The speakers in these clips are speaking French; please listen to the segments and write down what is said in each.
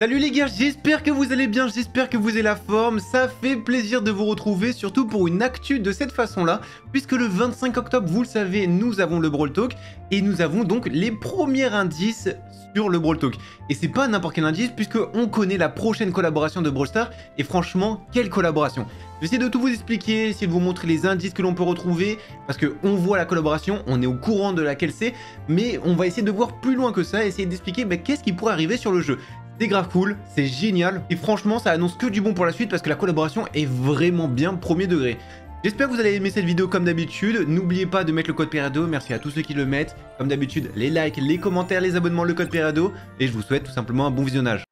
Salut les gars, j'espère que vous allez bien, j'espère que vous avez la forme, ça fait plaisir de vous retrouver, surtout pour une actu de cette façon-là, puisque le 25 octobre, vous le savez, nous avons le Brawl Talk, et nous avons donc les premiers indices sur le Brawl Talk. Et c'est pas n'importe quel indice, puisque on connaît la prochaine collaboration de Brawl Stars, et franchement, quelle collaboration! J'essaie de tout vous expliquer, essayer de vous montrer les indices que l'on peut retrouver, parce qu'on voit la collaboration, on est au courant de laquelle c'est, mais on va essayer de voir plus loin que ça, essayer d'expliquer qu'est-ce qui pourrait arriver sur le jeu. C'est grave cool, c'est génial, et franchement ça annonce que du bon pour la suite parce que la collaboration est vraiment bien premier degré. J'espère que vous allez aimer cette vidéo comme d'habitude, n'oubliez pas de mettre le code Perrado, merci à tous ceux qui le mettent, comme d'habitude les likes, les commentaires, les abonnements, le code Perrado, et je vous souhaite tout simplement un bon visionnage.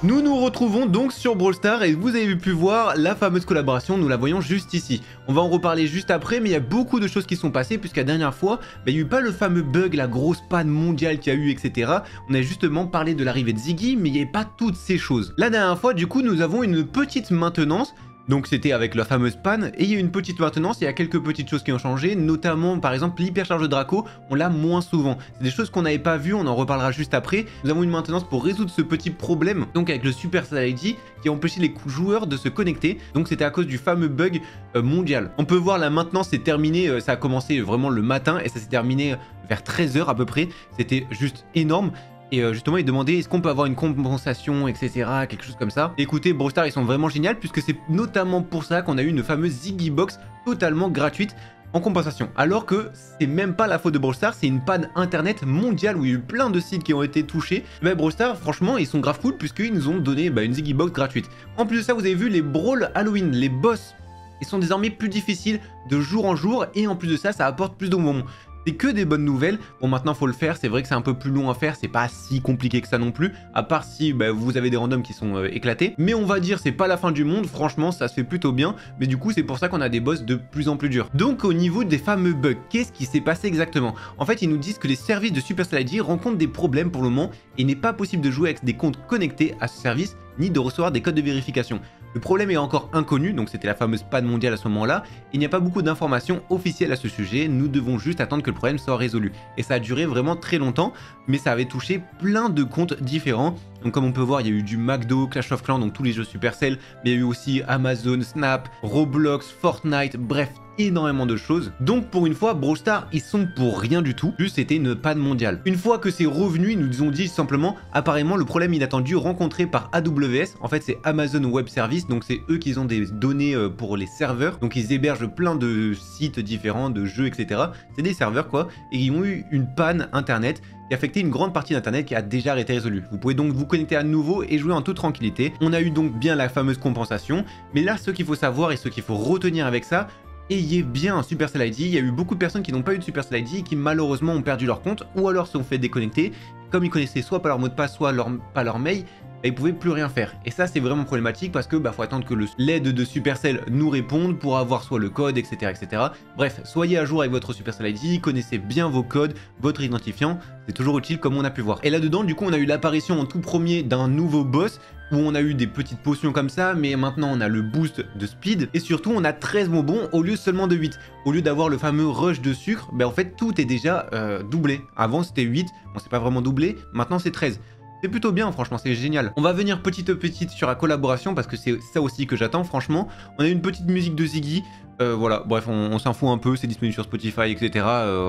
Nous nous retrouvons donc sur Brawl Stars et vous avez pu voir la fameuse collaboration, nous la voyons juste ici. On va en reparler juste après, mais il y a beaucoup de choses qui sont passées puisqu'à la dernière fois, il n'y a eu pas le fameux bug, la grosse panne mondiale qu'il y a eu, etc. On a justement parlé de l'arrivée de Ziggy, mais il n'y avait pas toutes ces choses. La dernière fois, du coup, nous avons une petite maintenance. Donc c'était avec la fameuse panne, et il y a une petite maintenance, il y a quelques petites choses qui ont changé, notamment par exemple l'hypercharge de Draco, on l'a moins souvent. C'est des choses qu'on n'avait pas vues, on en reparlera juste après. Nous avons une maintenance pour résoudre ce petit problème, donc avec le Supercell ID, qui a empêché les joueurs de se connecter, donc c'était à cause du fameux bug mondial. On peut voir la maintenance s'est terminée, ça a commencé vraiment le matin, et ça s'est terminé vers 13 h à peu près, c'était juste énorme. Et justement, il demandait est-ce qu'on peut avoir une compensation, etc. Quelque chose comme ça. Écoutez, Brawl Stars, ils sont vraiment géniaux puisque c'est notamment pour ça qu'on a eu une fameuse Ziggy Box totalement gratuite en compensation. Alors que c'est même pas la faute de Brawl Stars, c'est une panne internet mondiale où il y a eu plein de sites qui ont été touchés. Mais Brawl Stars, franchement, ils sont grave cool puisqu'ils nous ont donné une Ziggy Box gratuite. En plus de ça, vous avez vu les Brawl Halloween, les boss. Ils sont désormais plus difficiles de jour en jour et en plus de ça, ça apporte plus de moments. C'est que des bonnes nouvelles. Bon, maintenant faut le faire, c'est vrai que c'est un peu plus long à faire, c'est pas si compliqué que ça non plus, à part si vous avez des randoms qui sont éclatés. Mais on va dire c'est pas la fin du monde, franchement ça se fait plutôt bien, mais du coup c'est pour ça qu'on a des boss de plus en plus durs. Donc au niveau des fameux bugs, qu'est-ce qui s'est passé exactement? En fait ils nous disent que les services de Supercell ID rencontrent des problèmes pour le moment et il n'est pas possible de jouer avec des comptes connectés à ce service ni de recevoir des codes de vérification. Le problème est encore inconnu, donc c'était la fameuse panne mondiale à ce moment-là. Il n'y a pas beaucoup d'informations officielles à ce sujet, nous devons juste attendre que le problème soit résolu. Et ça a duré vraiment très longtemps, mais ça avait touché plein de comptes différents. Donc comme on peut voir, il y a eu du McDo, Clash of Clans, donc tous les jeux Supercell, mais il y a eu aussi Amazon, Snap, Roblox, Fortnite, bref, énormément de choses. Donc pour une fois, Brawl Stars, ils sont pour rien du tout, juste c'était une panne mondiale. Une fois que c'est revenu, ils nous ont dit simplement, apparemment le problème inattendu rencontré par AWS, en fait c'est Amazon Web Services, donc c'est eux qui ont des données pour les serveurs, donc ils hébergent plein de sites différents, de jeux, etc. C'est des serveurs quoi, et ils ont eu une panne internet qui a affecté une grande partie d'internet qui a déjà été résolue. Vous pouvez donc vous connecter à nouveau et jouer en toute tranquillité. On a eu donc bien la fameuse compensation, mais là ce qu'il faut savoir et ce qu'il faut retenir avec ça, ayez bien un Supercell ID. Il y a eu beaucoup de personnes qui n'ont pas eu de Supercell ID et qui malheureusement ont perdu leur compte ou alors se sont fait déconnecter. Comme ils connaissaient soit pas leur mot de passe, soit pas leur mail, ils pouvaient plus rien faire. Et ça c'est vraiment problématique parce que faut attendre que l'aide de Supercell nous réponde pour avoir soit le code, etc., etc. Bref, soyez à jour avec votre Supercell ID, connaissez bien vos codes, votre identifiant, c'est toujours utile comme on a pu voir. Et là-dedans, du coup, on a eu l'apparition en tout premier d'un nouveau boss où on a eu des petites potions comme ça, mais maintenant on a le boost de speed et surtout on a 13 bonbons au lieu seulement de 8. Au lieu d'avoir le fameux rush de sucre, en fait tout est déjà doublé. Avant c'était 8, bon c'est pas vraiment doublé, maintenant c'est 13. C'est plutôt bien, franchement, c'est génial. On va venir petit à petit sur la collaboration parce que c'est ça aussi que j'attends, franchement. On a une petite musique de Ziggy. Voilà, bref, on s'en fout un peu, c'est disponible sur Spotify, etc.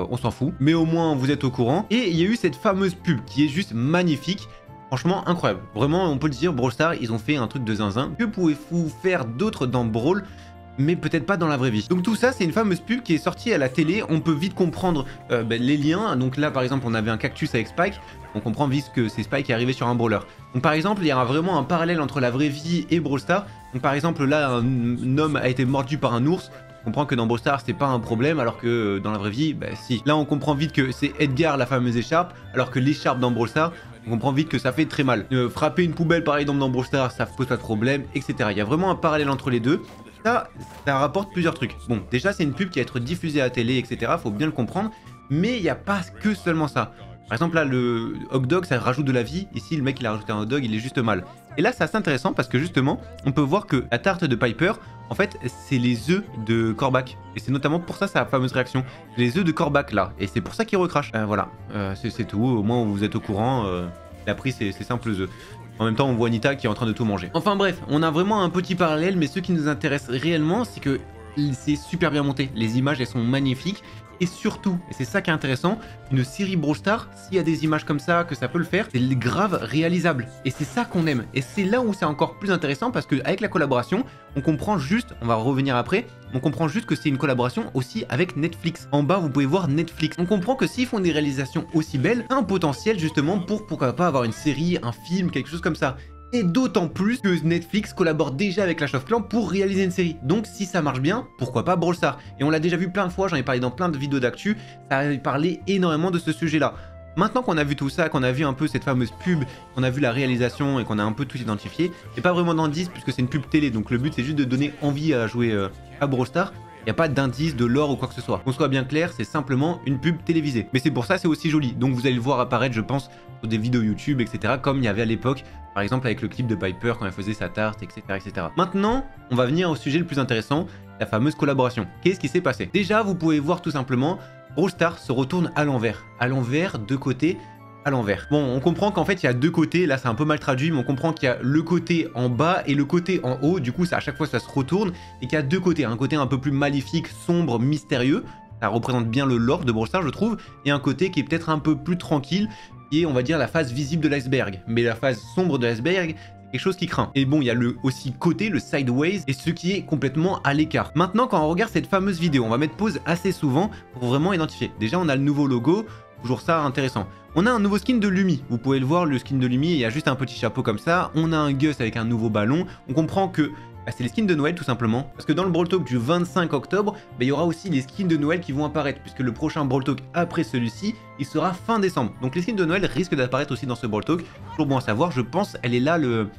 On s'en fout. Mais au moins, vous êtes au courant. Et il y a eu cette fameuse pub qui est juste magnifique. Franchement, incroyable. Vraiment, on peut le dire, Brawl Stars, ils ont fait un truc de zinzin. Que pouvez-vous faire d'autre dans Brawl ? Mais peut-être pas dans la vraie vie. Donc tout ça, c'est une fameuse pub qui est sortie à la télé. On peut vite comprendre les liens. Donc là, par exemple, on avait un cactus avec Spike. On comprend vite que c'est Spike qui est arrivé sur un brawler. Donc par exemple, il y aura vraiment un parallèle entre la vraie vie et Brawl Stars. Donc par exemple, là, un homme a été mordu par un ours. On comprend que dans Brawl Stars, c'est pas un problème, alors que dans la vraie vie, si. Là, on comprend vite que c'est Edgar, la fameuse écharpe, alors que l'écharpe dans Brawl Stars, on comprend vite que ça fait très mal. Frapper une poubelle, par exemple, dans Brawl Stars, ça pose pas de problème, etc. Il y a vraiment un parallèle entre les deux. Ça rapporte plusieurs trucs. Bon, déjà, c'est une pub qui va être diffusée à la télé, etc. Faut bien le comprendre. Mais il n'y a pas que seulement ça. Par exemple là le hot dog ça rajoute de la vie, ici le mec il a rajouté un hot dog, il est juste mal. Et là c'est assez intéressant parce que justement on peut voir que la tarte de Piper en fait c'est les œufs de Corbac. Et c'est notamment pour ça sa fameuse réaction, les œufs de Corbac là, et c'est pour ça qu'il recrache. Voilà, c'est tout, au moins vous êtes au courant, il a pris ces simples œufs. En même temps on voit Nita qui est en train de tout manger. Enfin bref, on a vraiment un petit parallèle, mais ce qui nous intéresse réellement c'est que c'est super bien monté, les images elles sont magnifiques. Et surtout, et c'est ça qui est intéressant, une série Brawl Stars, s'il y a des images comme ça, que ça peut le faire, c'est grave réalisable. Et c'est ça qu'on aime. Et c'est là où c'est encore plus intéressant parce qu'avec la collaboration, on comprend juste, on va revenir après, on comprend juste que c'est une collaboration aussi avec Netflix. En bas, vous pouvez voir Netflix. On comprend que s'ils font des réalisations aussi belles, un potentiel justement pour pourquoi pas avoir une série, un film, quelque chose comme ça. Et d'autant plus que Netflix collabore déjà avec Clash of Clans pour réaliser une série. Donc si ça marche bien, pourquoi pas Brawl Stars. Et on l'a déjà vu plein de fois, j'en ai parlé dans plein de vidéos d'actu, ça a parlé énormément de ce sujet-là. Maintenant qu'on a vu tout ça, qu'on a vu un peu cette fameuse pub, qu'on a vu la réalisation et qu'on a un peu tout identifié, c'est pas vraiment d'indice puisque c'est une pub télé, donc le but c'est juste de donner envie à jouer à Brawl Stars. Il n'y a pas d'indice de lore ou quoi que ce soit. Qu'on soit bien clair, c'est simplement une pub télévisée. Mais c'est pour ça c'est aussi joli. Donc vous allez le voir apparaître, je pense, sur des vidéos YouTube, etc. Comme il y avait à l'époque, par exemple avec le clip de Piper quand elle faisait sa tarte, etc. etc. Maintenant, on va venir au sujet le plus intéressant, la fameuse collaboration. Qu'est-ce qui s'est passé? Déjà, vous pouvez voir tout simplement, Brawl Stars se retourne à l'envers. À l'envers, de côté, à l'envers. Bon, on comprend qu'en fait il y a deux côtés, là c'est un peu mal traduit, mais on comprend qu'il y a le côté en bas et le côté en haut, du coup ça, à chaque fois ça se retourne, et qu'il y a deux côtés, un côté un peu plus maléfique, sombre, mystérieux, ça représente bien le lore de Brawl Stars je trouve, et un côté qui est peut-être un peu plus tranquille, qui est on va dire la face visible de l'iceberg, mais la face sombre de l'iceberg, c'est quelque chose qui craint. Et bon, il y a le aussi côté, le sideways, et ce qui est complètement à l'écart. Maintenant quand on regarde cette fameuse vidéo, on va mettre pause assez souvent pour vraiment identifier. Déjà on a le nouveau logo, toujours ça intéressant. On a un nouveau skin de Lumi, vous pouvez le voir, le skin de Lumi, il y a juste un petit chapeau comme ça, on a un Gus avec un nouveau ballon, on comprend que c'est les skins de Noël tout simplement, parce que dans le Brawl Talk du 25 octobre, il y aura aussi les skins de Noël qui vont apparaître, puisque le prochain Brawl Talk après celui-ci, il sera fin décembre. Donc les skins de Noël risquent d'apparaître aussi dans ce Brawl Talk, toujours bon à savoir, je pense, elle est là le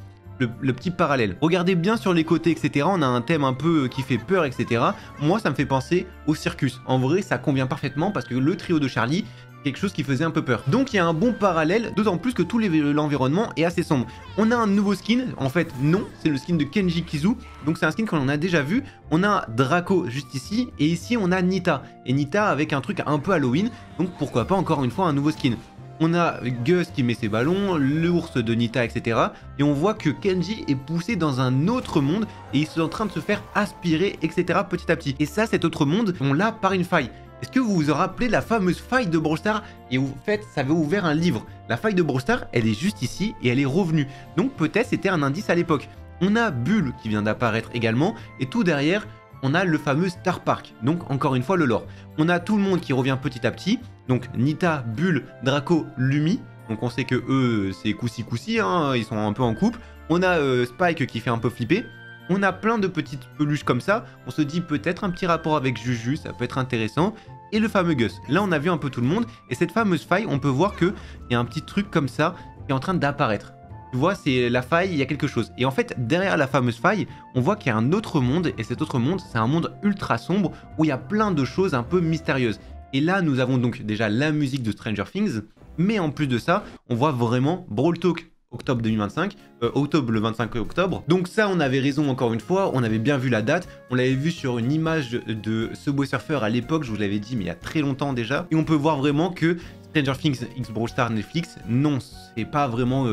petit parallèle. Regardez bien sur les côtés, etc. On a un thème un peu qui fait peur, etc. Moi, ça me fait penser au circus. En vrai, ça convient parfaitement parce que le trio de Charlie, quelque chose qui faisait un peu peur. Donc il y a un bon parallèle, d'autant plus que tout l'environnement est assez sombre. On a un nouveau skin, en fait non, c'est le skin de Kenji Kizu, donc c'est un skin qu'on a déjà vu. On a Draco juste ici, et ici on a Nita. Et Nita avec un truc un peu Halloween, donc pourquoi pas encore une fois un nouveau skin. On a Gus qui met ses ballons, l'ours de Nita, etc. Et on voit que Kenji est poussé dans un autre monde et il est en train de se faire aspirer, etc. petit à petit. Et ça, cet autre monde, on l'a par une faille. Est-ce que vous vous rappelez la fameuse faille de Brawl Stars? Et en fait, ça avait ouvert un livre. La faille de Brawl Stars, elle est juste ici et elle est revenue. Donc peut-être c'était un indice à l'époque. On a Bull qui vient d'apparaître également. Et tout derrière, on a le fameux Star Park. Donc encore une fois le lore. On a tout le monde qui revient petit à petit. Donc Nita, Bull, Draco, Lumi. Donc on sait que eux, c'est coussi, hein, ils sont un peu en couple. On a Spike qui fait un peu flipper. On a plein de petites peluches comme ça, on se dit peut-être un petit rapport avec Juju, ça peut être intéressant. Et le fameux Gus, là on a vu un peu tout le monde, et cette fameuse faille, on peut voir qu'il y a un petit truc comme ça qui est en train d'apparaître. Tu vois, c'est la faille, il y a quelque chose. Et en fait, derrière la fameuse faille, on voit qu'il y a un autre monde, et cet autre monde, c'est un monde ultra sombre, où il y a plein de choses un peu mystérieuses. Et là, nous avons donc déjà la musique de Stranger Things, mais en plus de ça, on voit vraiment Brawl Talk octobre 2025, octobre le 25 octobre. Donc ça, on avait raison encore une fois, on avait bien vu la date, on l'avait vu sur une image de Subway Surfer à l'époque, je vous l'avais dit, mais il y a très longtemps déjà. Et on peut voir vraiment que Stranger Things X Brawl Stars Netflix, non, c'est pas vraiment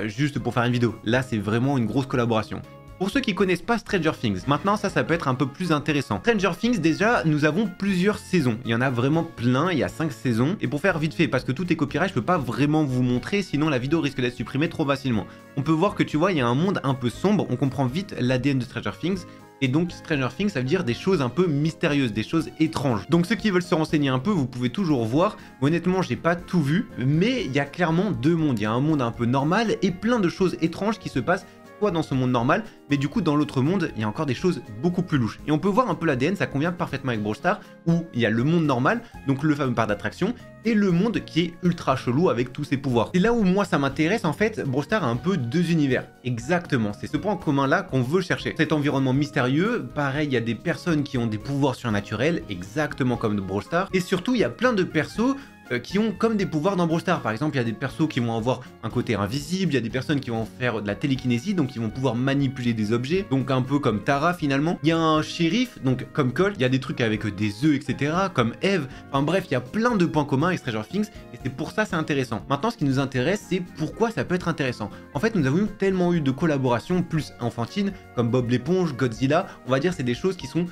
juste pour faire une vidéo. Là, c'est vraiment une grosse collaboration. Pour ceux qui connaissent pas Stranger Things, maintenant ça peut être un peu plus intéressant. Stranger Things, déjà, nous avons plusieurs saisons. Il y en a vraiment plein, il y a 5 saisons. Et pour faire vite fait, parce que tout est copyright, je peux pas vraiment vous montrer, sinon la vidéo risque d'être supprimée trop facilement. On peut voir que tu vois, il y a un monde un peu sombre, on comprend vite l'ADN de Stranger Things. Et donc Stranger Things, ça veut dire des choses un peu mystérieuses, des choses étranges. Donc ceux qui veulent se renseigner un peu, vous pouvez toujours voir. Honnêtement, j'ai pas tout vu, mais il y a clairement deux mondes. Il y a un monde un peu normal et plein de choses étranges qui se passent soit dans ce monde normal, mais du coup dans l'autre monde, il y a encore des choses beaucoup plus louches. Et on peut voir un peu l'ADN, ça convient parfaitement avec Brawl Stars, où il y a le monde normal, donc le fameux parc d'attraction, et le monde qui est ultra chelou avec tous ses pouvoirs. C'est là où moi ça m'intéresse en fait, Brawl Stars a un peu deux univers. Exactement, c'est ce point commun là qu'on veut chercher. Cet environnement mystérieux, pareil, il y a des personnes qui ont des pouvoirs surnaturels, exactement comme de Brawl Stars, et surtout il y a plein de persos qui ont comme des pouvoirs dans Brawl Stars. Par exemple, il y a des persos qui vont avoir un côté invisible, il y a des personnes qui vont faire de la télékinésie, donc ils vont pouvoir manipuler des objets, donc un peu comme Tara finalement. Il y a un shérif, donc comme Colt, il y a des trucs avec des œufs, etc., comme Eve. Enfin bref, il y a plein de points communs avec Stranger Things, et c'est pour ça c'est intéressant. Maintenant, ce qui nous intéresse, c'est pourquoi ça peut être intéressant. En fait, nous avons tellement eu de collaborations plus enfantines, comme Bob l'éponge, Godzilla, on va dire c'est des choses qui sont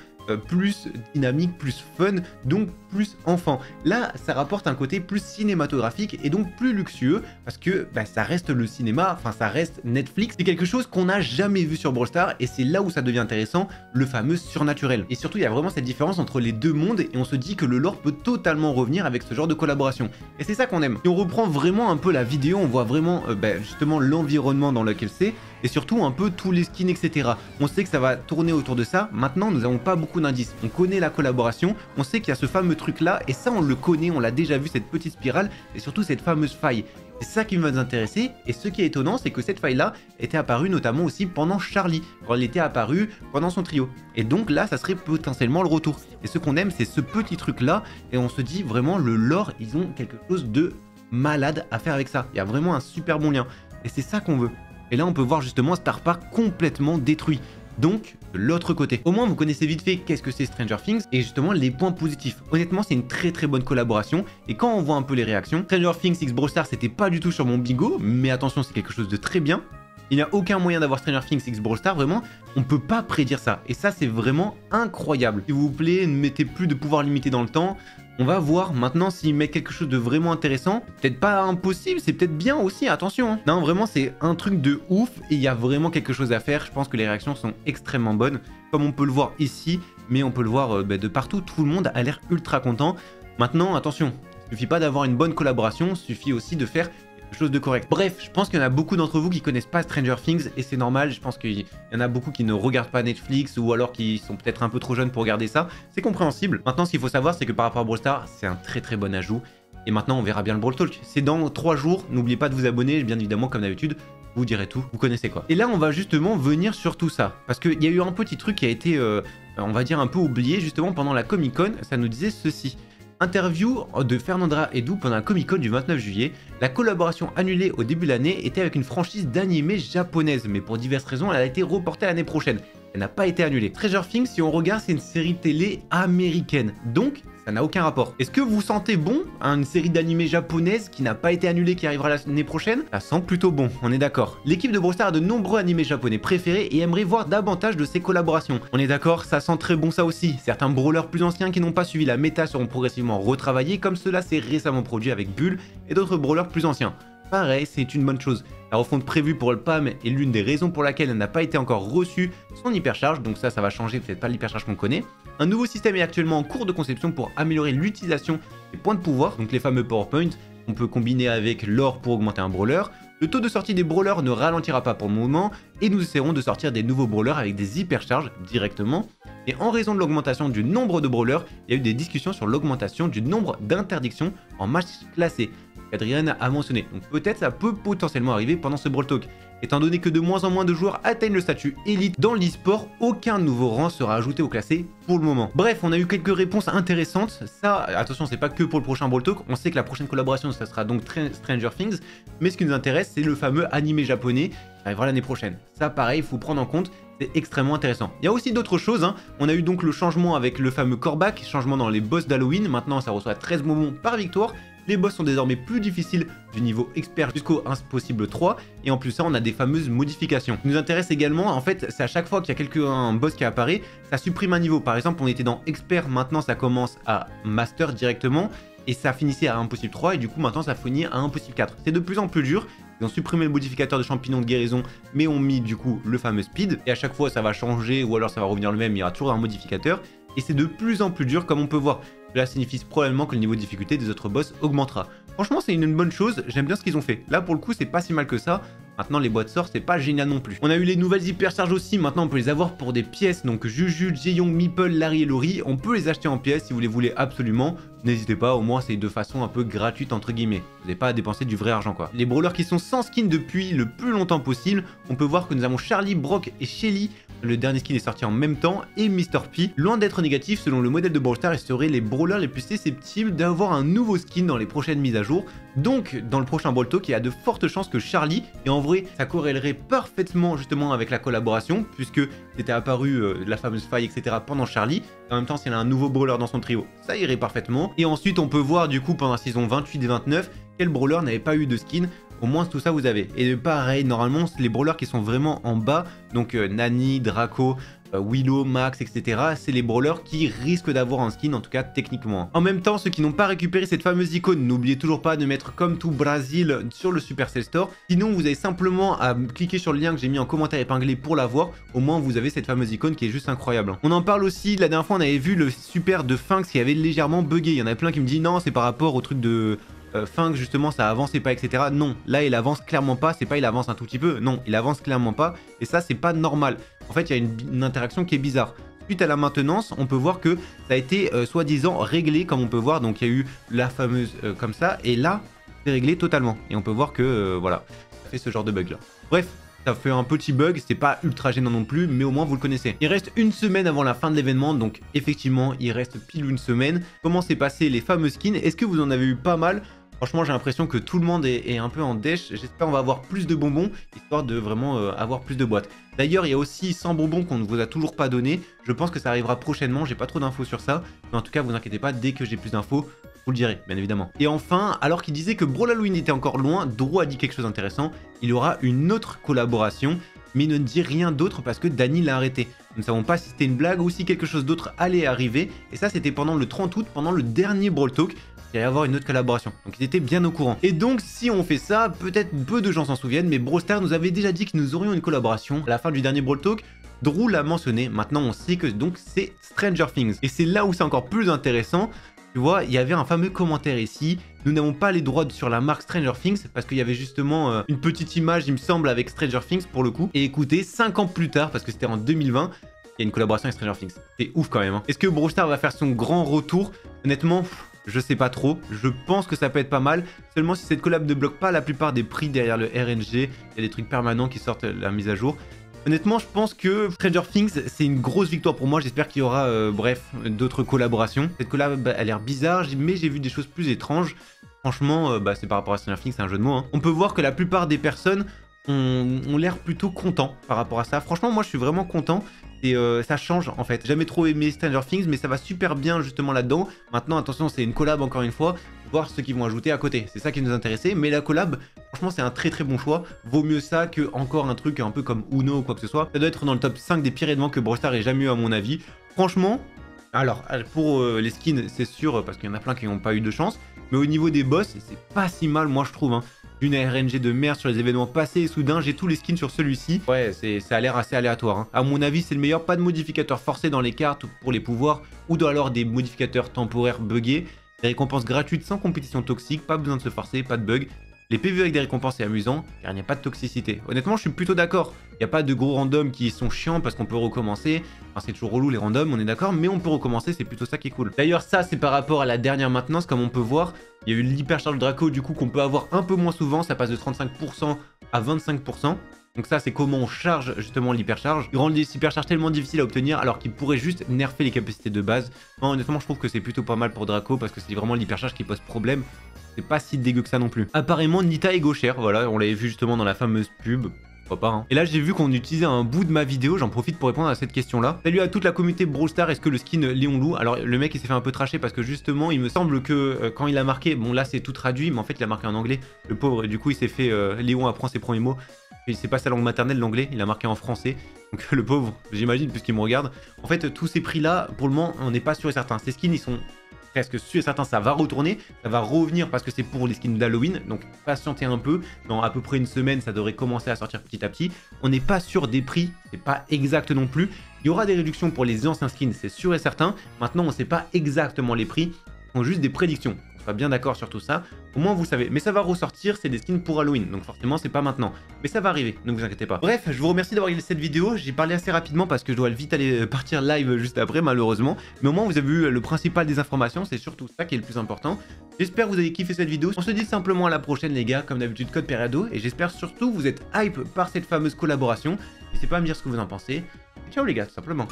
plus dynamique, plus fun, donc plus enfant. Là, ça rapporte un côté plus cinématographique et donc plus luxueux parce que ça reste le cinéma, enfin ça reste Netflix. C'est quelque chose qu'on n'a jamais vu sur Brawl Stars et c'est là où ça devient intéressant, le fameux surnaturel. Et surtout, il y a vraiment cette différence entre les deux mondes et on se dit que le lore peut totalement revenir avec ce genre de collaboration. Et c'est ça qu'on aime. Si on reprend vraiment un peu la vidéo, on voit vraiment justement l'environnement dans lequel c'est et surtout un peu tous les skins, etc. On sait que ça va tourner autour de ça. Maintenant, nous n'avons pas beaucoup d'indices. On connaît la collaboration, on sait qu'il y a ce fameux truc là, et ça on le connaît, on l'a déjà vu, cette petite spirale, et surtout cette fameuse faille. C'est ça qui va nous intéresser, et ce qui est étonnant, c'est que cette faille là était apparue notamment aussi pendant Charlie, quand elle était apparue pendant son trio. Et donc là, ça serait potentiellement le retour. Et ce qu'on aime, c'est ce petit truc là, et on se dit vraiment, le lore, ils ont quelque chose de malade à faire avec ça. Il y a vraiment un super bon lien, et c'est ça qu'on veut. Et là, on peut voir justement Star Park complètement détruit. Donc, de l'autre côté. Au moins, vous connaissez vite fait qu'est-ce que c'est Stranger Things et justement les points positifs. Honnêtement, c'est une très bonne collaboration. Et quand on voit un peu les réactions, Stranger Things X Brawl Stars, c'était pas du tout sur mon bingo, mais attention, c'est quelque chose de très bien. Il n'y a aucun moyen d'avoir Stranger Things X Brawl Stars, vraiment, on peut pas prédire ça. Et ça, c'est vraiment incroyable. S'il vous plaît, ne mettez plus de pouvoir limité dans le temps. On va voir maintenant s'ils mettent quelque chose de vraiment intéressant. Peut-être pas impossible, c'est peut-être bien aussi, attention. Hein. Non, vraiment, c'est un truc de ouf et il y a vraiment quelque chose à faire. Je pense que les réactions sont extrêmement bonnes, comme on peut le voir ici, mais on peut le voir de partout. Tout le monde a l'air ultra content. Maintenant, attention, il suffit pas d'avoir une bonne collaboration, il suffit aussi de faire chose de correct. Bref, je pense qu'il y en a beaucoup d'entre vous qui connaissent pas Stranger Things et c'est normal, je pense qu'il y en a beaucoup qui ne regardent pas Netflix ou alors qui sont peut-être un peu trop jeunes pour regarder ça, c'est compréhensible. Maintenant, ce qu'il faut savoir, c'est que par rapport à Brawl Stars, c'est un très bon ajout et maintenant on verra bien le Brawl Talk. C'est dans 3 jours, n'oubliez pas de vous abonner, bien évidemment comme d'habitude, vous direz tout, vous connaissez quoi. Et là, on va justement venir sur tout ça, parce qu'il y a eu un petit truc qui a été, on va dire un peu oublié justement pendant la Comic Con, ça nous disait ceci. Interview de Fernandra Edu pendant la Comic Con du 29 juillet. La collaboration annulée au début de l'année était avec une franchise d'animé japonaise, mais pour diverses raisons, elle a été reportée l'année prochaine. Elle n'a pas été annulée. Stranger Things, si on regarde, c'est une série télé américaine, donc ça n'a aucun rapport. Est-ce que vous sentez bon une série d'animé japonaise qui n'a pas été annulée, qui arrivera l'année prochaine? Ça sent plutôt bon, on est d'accord. L'équipe de Brawl Stars a de nombreux animés japonais préférés et aimerait voir davantage de ces collaborations. On est d'accord, ça sent très bon ça aussi. Certains brawlers plus anciens qui n'ont pas suivi la méta seront progressivement retravaillés, comme cela s'est récemment produit avec Bull et d'autres brawlers plus anciens. Pareil, c'est une bonne chose. La refonte prévue pour le PAM est l'une des raisons pour laquelle elle n'a pas été encore reçue son hypercharge, donc ça va changer, peut-être pas l'hypercharge qu'on connaît. Un nouveau système est actuellement en cours de conception pour améliorer l'utilisation des points de pouvoir, donc les fameux PowerPoint, on peut combiner avec l'or pour augmenter un brawler. Le taux de sortie des brawlers ne ralentira pas pour le moment, et nous essaierons de sortir des nouveaux brawlers avec des hypercharges directement. Et en raison de l'augmentation du nombre de brawlers, il y a eu des discussions sur l'augmentation du nombre d'interdictions en match classé. Adrien a mentionné. Donc peut-être ça peut potentiellement arriver pendant ce Brawl Talk. Étant donné que de moins en moins de joueurs atteignent le statut élite dans l'e-sport, aucun nouveau rang sera ajouté au classé pour le moment. Bref, on a eu quelques réponses intéressantes. Ça, attention, c'est pas que pour le prochain Brawl Talk. On sait que la prochaine collaboration, ça sera donc Stranger Things. Mais ce qui nous intéresse, c'est le fameux animé japonais qui arrivera l'année prochaine. Ça, pareil, il faut prendre en compte. C'est extrêmement intéressant. Il y a aussi d'autres choses. Hein. On a eu donc le changement avec le fameux Corbac, changement dans les boss d'Halloween. Maintenant, ça reçoit 13 bonbons par victoire. Les boss sont désormais plus difficiles du niveau expert jusqu'au impossible 3 et en plus ça on a des fameuses modifications. Ce qui nous intéresse également, en fait, c'est à chaque fois qu'il y a un boss qui apparaît, ça supprime un niveau. Par exemple, on était dans expert, maintenant ça commence à master directement et ça finissait à impossible 3 et du coup maintenant ça finit à impossible 4. C'est de plus en plus dur. Ils ont supprimé le modificateur de champignons de guérison, mais ont mis du coup le fameux speed. Et à chaque fois ça va changer ou alors ça va revenir le même, il y aura toujours un modificateur. Et c'est de plus en plus dur comme on peut voir. Cela signifie probablement que le niveau de difficulté des autres boss augmentera. Franchement, c'est une bonne chose, j'aime bien ce qu'ils ont fait. Là, pour le coup, c'est pas si mal que ça. Maintenant, les boîtes sortent, c'est pas génial non plus. On a eu les nouvelles hypercharges aussi, maintenant on peut les avoir pour des pièces. Donc Juju, Jaeyoung, Meeple, Larry et Lori, on peut les acheter en pièces si vous les voulez absolument. n'hésitez pas, au moins c'est de façon un peu gratuite entre guillemets. Vous n'avez pas à dépenser du vrai argent quoi. Les brawlers qui sont sans skin depuis le plus longtemps possible, on peut voir que nous avons Charlie, Brock et Shelly. Le dernier skin est sorti en même temps, et Mr. P. Loin d'être négatif, selon le modèle de Brawl Stars, ils seraient les brawlers les plus susceptibles d'avoir un nouveau skin dans les prochaines mises à jour. Donc, dans le prochain Brawl Talk, il y a de fortes chances que Charlie, et en vrai, ça corrélerait parfaitement justement avec la collaboration, puisque c'était apparu la fameuse faille, etc. pendant Charlie. Et en même temps, s'il y a un nouveau brawler dans son trio, ça irait parfaitement. Et ensuite, on peut voir du coup pendant la saison 28 et 29, quel brawler n'avait pas eu de skin. Au moins tout ça vous avez. Et pareil, normalement les brawlers qui sont vraiment en bas, donc Nani, Draco, Willow, Max, etc. c'est les brawlers qui risquent d'avoir un skin, en tout cas techniquement. En même temps, ceux qui n'ont pas récupéré cette fameuse icône, n'oubliez toujours pas de mettre comme tout Brésil sur le Supercell Store. Sinon, vous avez simplement à cliquer sur le lien que j'ai mis en commentaire épinglé pour l'avoir. Au moins, vous avez cette fameuse icône qui est juste incroyable. On en parle aussi, la dernière fois, on avait vu le super de Finks qui avait légèrement bugué. Il y en a plein qui me disent non, c'est par rapport au truc de... Finks justement ça avançait pas etc. Non, là il avance clairement pas, c'est pas il avance un tout petit peu, non, il avance clairement pas et ça c'est pas normal. En fait il y a une interaction qui est bizarre. Suite à la maintenance, on peut voir que ça a été soi-disant réglé comme on peut voir, donc il y a eu la fameuse comme ça et là c'est réglé totalement et on peut voir que voilà, ça fait ce genre de bug là. Bref. Ça fait un petit bug, c'est pas ultra gênant non plus, mais au moins vous le connaissez. Il reste une semaine avant la fin de l'événement, donc effectivement, il reste pile une semaine. Comment s'est passé les fameux skins? Est-ce que vous en avez eu pas mal? Franchement, j'ai l'impression que tout le monde est un peu en dèche. J'espère qu'on va avoir plus de bonbons, histoire de vraiment avoir plus de boîtes. D'ailleurs, il y a aussi 100 bonbons qu'on ne vous a toujours pas donné. Je pense que ça arrivera prochainement, j'ai pas trop d'infos sur ça. Mais en tout cas, vous inquiétez pas, dès que j'ai plus d'infos, vous le direz, bien évidemment. Et enfin, alors qu'il disait que Brawl Halloween était encore loin, Drew a dit quelque chose d'intéressant. Il y aura une autre collaboration, mais il ne dit rien d'autre parce que Dany l'a arrêté. Nous ne savons pas si c'était une blague ou si quelque chose d'autre allait arriver. Et ça, c'était pendant le 30 août, pendant le dernier Brawl Talk. Il allait y avoir une autre collaboration. Donc ils étaient bien au courant. Et donc si on fait ça, peut-être peu de gens s'en souviennent, mais Brawl Stars nous avait déjà dit que nous aurions une collaboration à la fin du dernier Brawl Talk. Drew l'a mentionné, maintenant on sait que donc c'est Stranger Things. Et c'est là où c'est encore plus intéressant. Tu vois, il y avait un fameux commentaire ici. Nous n'avons pas les droits sur la marque Stranger Things parce qu'il y avait justement une petite image, il me semble, avec Stranger Things pour le coup. Et écoutez, 5 ans plus tard, parce que c'était en 2020, il y a une collaboration avec Stranger Things. C'est ouf quand même. Hein. Est-ce que Brawl Stars va faire son grand retour? Honnêtement, je sais pas trop. Je pense que ça peut être pas mal. Seulement si cette collab ne bloque pas la plupart des prix derrière le RNG. Il y a des trucs permanents qui sortent la mise à jour. Honnêtement, je pense que Stranger Things, c'est une grosse victoire pour moi. J'espère qu'il y aura, bref, d'autres collaborations. Cette collab a l'air bizarre, mais j'ai vu des choses plus étranges. Franchement, c'est par rapport à Stranger Things, c'est un jeu de mots. Hein. On peut voir que la plupart des personnes ont l'air plutôt contents par rapport à ça. Franchement, moi, je suis vraiment content. Et ça change, en fait. J'ai jamais trop aimé Stranger Things, mais ça va super bien, justement, là-dedans. Maintenant, attention, c'est une collab, encore une fois. Voir ce qu'ils vont ajouter à côté. C'est ça qui nous intéressait. Mais la collab, franchement, c'est un très très bon choix. Vaut mieux ça que encore un truc un peu comme Uno ou quoi que ce soit. Ça doit être dans le top 5 des pires événements que Brawl Stars ait jamais eu, à mon avis. Franchement, alors, pour les skins, c'est sûr, parce qu'il y en a plein qui n'ont pas eu de chance. Mais au niveau des boss, c'est pas si mal, moi, je trouve, hein. Une RNG de merde sur les événements passés et soudain j'ai tous les skins sur celui-ci. Ouais, ça a l'air assez aléatoire. Hein. À mon avis, c'est le meilleur. Pas de modificateurs forcés dans les cartes pour les pouvoirs ou alors des modificateurs temporaires buggés. Des récompenses gratuites sans compétition toxique, pas besoin de se forcer, pas de bugs. Les PV avec des récompenses c'est amusant car il n'y a pas de toxicité. Honnêtement, je suis plutôt d'accord. Il n'y a pas de gros randoms qui sont chiants parce qu'on peut recommencer. Enfin, c'est toujours relou les randoms, on est d'accord, mais on peut recommencer, c'est plutôt ça qui est cool. D'ailleurs, ça c'est par rapport à la dernière maintenance, comme on peut voir. Il y a eu l'hypercharge Draco du coup qu'on peut avoir un peu moins souvent, ça passe de 35% à 25%. Donc ça c'est comment on charge justement l'hypercharge. Il rend les hypercharges tellement difficiles à obtenir alors qu'il pourrait juste nerfer les capacités de base. Moi honnêtement je trouve que c'est plutôt pas mal pour Draco parce que c'est vraiment l'hypercharge qui pose problème. C'est pas si dégueu que ça non plus. Apparemment Nita est gauchère, voilà, on l'avait vu justement dans la fameuse pub. Pourquoi pas, hein. Et là j'ai vu qu'on utilisait un bout de ma vidéo, j'en profite pour répondre à cette question là. Salut à toute la communauté Brawl Stars, est-ce que le skin Léon Loup, alors le mec il s'est fait un peu tracher parce que justement il me semble que quand il a marqué, bon là c'est tout traduit mais en fait il a marqué en anglais, le pauvre, et du coup il s'est fait, Léon apprend ses premiers mots, et c'est pas sa langue maternelle l'anglais, il a marqué en français, donc le pauvre, j'imagine puisqu'il me regarde. En fait tous ces prix là, pour le moment on n'est pas sûr et certain, ces skins ils sont presque sûr et certain, ça va retourner, ça va revenir parce que c'est pour les skins d'Halloween, donc patientez un peu, dans à peu près une semaine ça devrait commencer à sortir petit à petit. On n'est pas sûr des prix, c'est pas exact non plus, il y aura des réductions pour les anciens skins, c'est sûr et certain. Maintenant on ne sait pas exactement les prix, ce sont juste des prédictions, soit bien d'accord sur tout ça. Au moins vous savez. Mais ça va ressortir, c'est des skins pour Halloween, donc forcément c'est pas maintenant. Mais ça va arriver, ne vous inquiétez pas. Bref, je vous remercie d'avoir regardé cette vidéo. J'ai parlé assez rapidement parce que je dois vite aller partir live juste après, malheureusement. Mais au moins vous avez vu le principal des informations, c'est surtout ça qui est le plus important. J'espère que vous avez kiffé cette vidéo. On se dit simplement à la prochaine les gars, comme d'habitude code Periado. Et j'espère surtout que vous êtes hype par cette fameuse collaboration. N'hésitez pas à me dire ce que vous en pensez. Et ciao les gars, tout simplement.